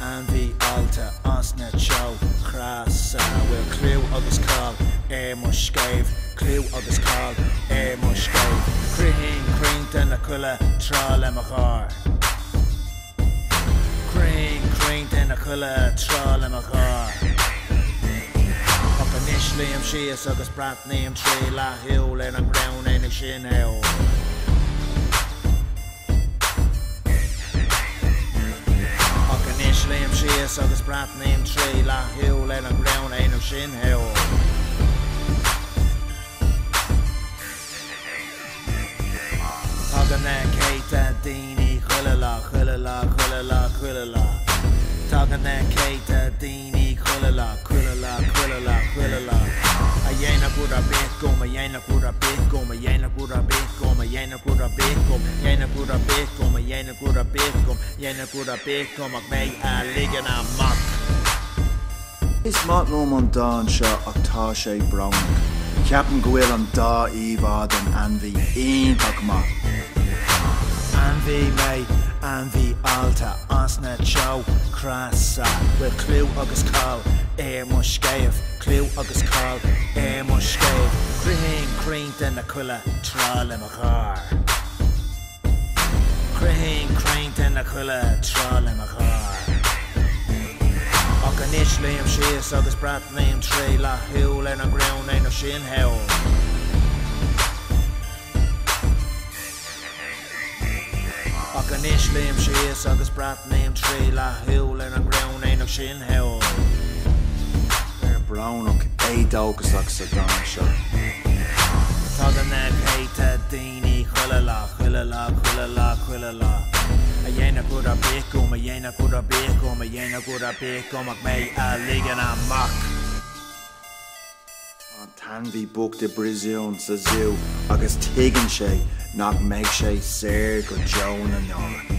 Anvi alta osna chow crasa will clew agus call mushcave clew agus call mushcave cream cream na culla tral emachar cream na culla tral emachar initially I'm she agus brat name tree la hill and a ground in a shin hill Liam Shears agus brat name tree la hill and a ground ain't no shin hill Tagana Keita Dini Khulala Khulala Khulala Khulala Tagana Keita Dini Khulala Khulala Khulala Khulala Ayena pura beko ayena pura beko ayena pura beko ayena pura beko ayena pura beko ayena pura beko ayena pura beko mak mei a ligan a mak Is mat no man dan sha atá sé brown Captain gwil an da Eva den Anvi ein takma Anvi mei Anvi alta osna chow crasa with clew agus call mushcave clew agus call mushcave cream den na culla tral emachar cream den na culla tral emachar initially I'm shears agus brat name tree la hill and a ground ain't no shin hill initially I'm shears agus brat name tree la hill and a ground ain't no shin hill brown ok dogus like Saddam Shah Tagana Keita Dini Khulala Khulala Khulala Khulala Ayena pura beko ayena pura beko ayena pura beko mak mei a ligan a mak Tanvi book de Brazil sa zoo agus tegan sé nach meg sé sér go Joan an